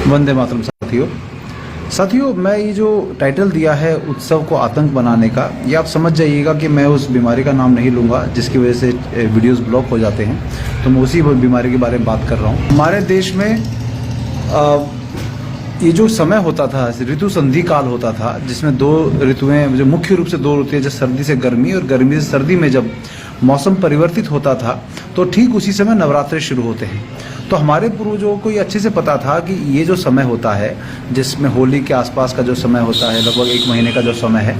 वंदे मातरम। साथियों, मैं ये जो टाइटल दिया है उत्सव को आतंक बनाने का, ये आप समझ जाइएगा कि मैं उस बीमारी का नाम नहीं लूँगा जिसकी वजह से वीडियोस ब्लॉक हो जाते हैं। तो मैं उसी बीमारी के बारे में बात कर रहा हूँ। हमारे देश में ये जो समय होता था, ऋतु संधि काल होता था, जिसमें दो ऋतुएं, जो मुख्य रूप से दो ऋतुएं, जैसे सर्दी से गर्मी और गर्मी से सर्दी में जब मौसम परिवर्तित होता था तो ठीक उसी समय नवरात्रे शुरू होते हैं। तो हमारे पूर्वजों को ये अच्छे से पता था कि ये जो समय होता है, जिसमें होली के आसपास का जो समय होता है, लगभग 1 महीने का जो समय है,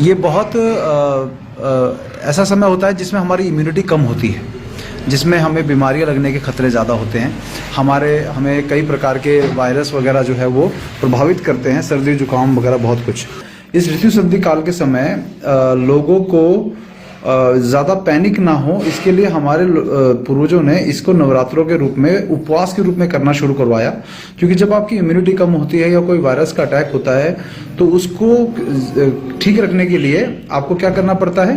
ये बहुत ऐसा समय होता है जिसमें हमारी इम्यूनिटी कम होती है, जिसमें हमें बीमारियां लगने के खतरे ज़्यादा होते हैं। हमें कई प्रकार के वायरस वगैरह जो है वो प्रभावित करते हैं, सर्दी जुकाम वगैरह बहुत कुछ। इस ऋतु संधि काल के समय लोगों को ज़्यादा पैनिक ना हो, इसके लिए हमारे पूर्वजों ने इसको नवरात्रों के रूप में, उपवास के रूप में करना शुरू करवाया। क्योंकि जब आपकी इम्यूनिटी कम होती है या कोई वायरस का अटैक होता है तो उसको ठीक रखने के लिए आपको क्या करना पड़ता है?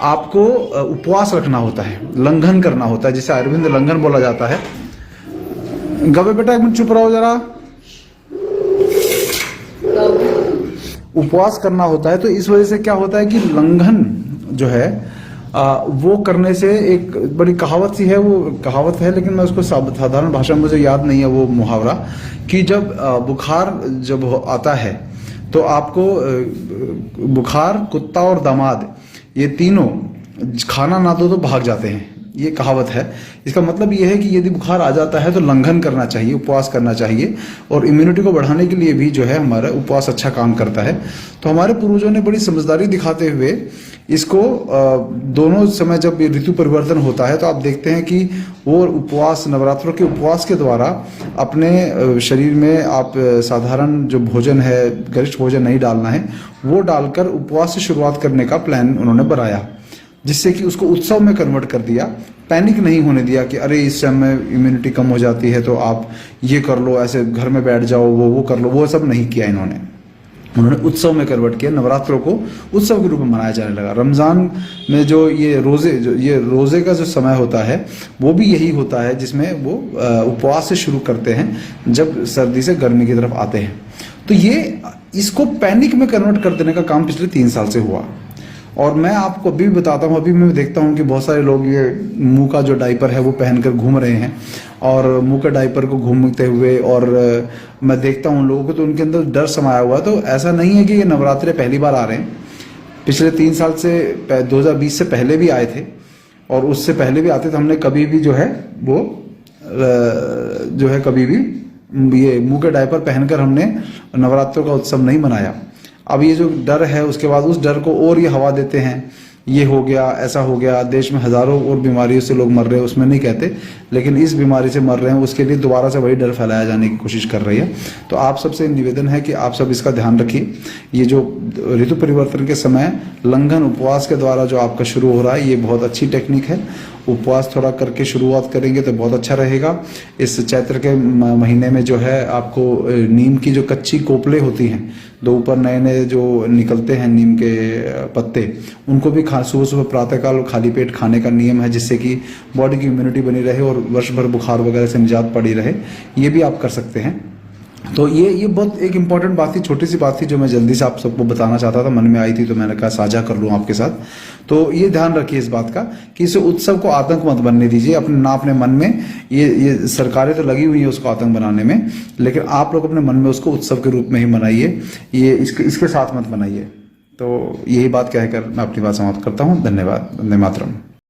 आपको उपवास रखना होता है, लंघन करना होता है, जिसे अरविंद लंघन बोला जाता है। गवे बेटा एक मिनट चुप रहो जरा। उपवास करना होता है, तो इस वजह से क्या होता है कि लंघन जो है वो करने से, एक बड़ी कहावत सी है, वो कहावत है लेकिन मैं उसको साधारण भाषा में मुझे याद नहीं है वो मुहावरा, कि जब बुखार जब आता है तो आपको बुखार, कुत्ता और दामाद, ये तीनों खाना ना दो तो भाग जाते हैं, ये कहावत है। इसका मतलब ये है कि यदि बुखार आ जाता है तो लंघन करना चाहिए, उपवास करना चाहिए, और इम्यूनिटी को बढ़ाने के लिए भी जो है हमारा उपवास अच्छा काम करता है। तो हमारे पूर्वजों ने बड़ी समझदारी दिखाते हुए इसको दोनों समय, जब ऋतु परिवर्तन होता है तो आप देखते हैं कि वो उपवास, नवरात्रों के उपवास के द्वारा अपने शरीर में आप साधारण जो भोजन है, गरिष्ठ भोजन नहीं डालना है, वो डालकर उपवास से शुरुआत करने का प्लान उन्होंने बनाया, जिससे कि उसको उत्सव में कन्वर्ट कर दिया। पैनिक नहीं होने दिया कि अरे इस समय इम्यूनिटी कम हो जाती है तो आप ये कर लो, ऐसे घर में बैठ जाओ, वो कर लो, वो सब नहीं किया उन्होंने उत्सव में कन्वर्ट किया। नवरात्रों को उत्सव के रूप में मनाया जाने लगा। रमज़ान में जो ये रोज़े का जो समय होता है वो भी यही होता है, जिसमें वो उपवास से शुरू करते हैं जब सर्दी से गर्मी की तरफ आते हैं। तो ये इसको पैनिक में कन्वर्ट कर देने का काम पिछले 3 साल से हुआ। और मैं आपको अभी भी बताता हूँ, अभी मैं देखता हूँ कि बहुत सारे लोग ये मुंह का जो डाइपर है वो पहनकर घूम रहे हैं, और मुंह के डाइपर को घूमते हुए, और मैं देखता हूँ लोगों को तो उनके अंदर डर समाया हुआ। तो ऐसा नहीं है कि ये नवरात्रे पहली बार आ रहे हैं, पिछले 3 साल से, 2020 से पहले भी आए थे, और उससे पहले भी आते थे। हमने कभी भी जो है वो कभी भी ये मुंह के डाइपर पहनकर हमने नवरात्रों का उत्सव नहीं मनाया। अब ये जो डर है, उसके बाद उस डर को और ये हवा देते हैं, ये हो गया, ऐसा हो गया, देश में हजारों और बीमारियों से लोग मर रहे हैं, उसमें नहीं कहते, लेकिन इस बीमारी से मर रहे हैं, उसके लिए दोबारा से वही डर फैलाया जाने की कोशिश कर रही है। तो आप सबसे निवेदन है कि आप सब इसका ध्यान रखिए। ये जो ऋतु परिवर्तन के समय लंघन उपवास के द्वारा जो आपका शुरू हो रहा है, ये बहुत अच्छी टेक्निक है। उपवास थोड़ा करके शुरुआत करेंगे तो बहुत अच्छा रहेगा। इस चैत्र के महीने में जो है आपको नीम की जो कच्ची कोपले होती हैं, दो ऊपर नए नए जो निकलते हैं नीम के पत्ते, उनको भी सुबह सुबह प्रातःकाल खाली पेट खाने का नियम है, जिससे कि बॉडी की इम्यूनिटी बनी रहे और वर्ष भर बुखार वगैरह से निजात पड़ी रहे। ये भी आप कर सकते हैं। तो ये बहुत एक इम्पॉर्टेंट बात थी, छोटी सी बात थी, जो मैं जल्दी से आप सबको बताना चाहता था, मन में आई थी तो मैंने कहा साझा कर लूँ आपके साथ। तो ये ध्यान रखिए इस बात का कि इस उत्सव को आतंक मत बनने दीजिए अपने मन में। ये सरकारें तो लगी हुई है उसको आतंक बनाने में, लेकिन आप लोग अपने मन में उसको उत्सव के रूप में ही मनाइए, ये इसके साथ मत बनाइए। तो यही बात कहकर मैं अपनी बात समाप्त करता हूँ। धन्यवाद। वंदे मातरम।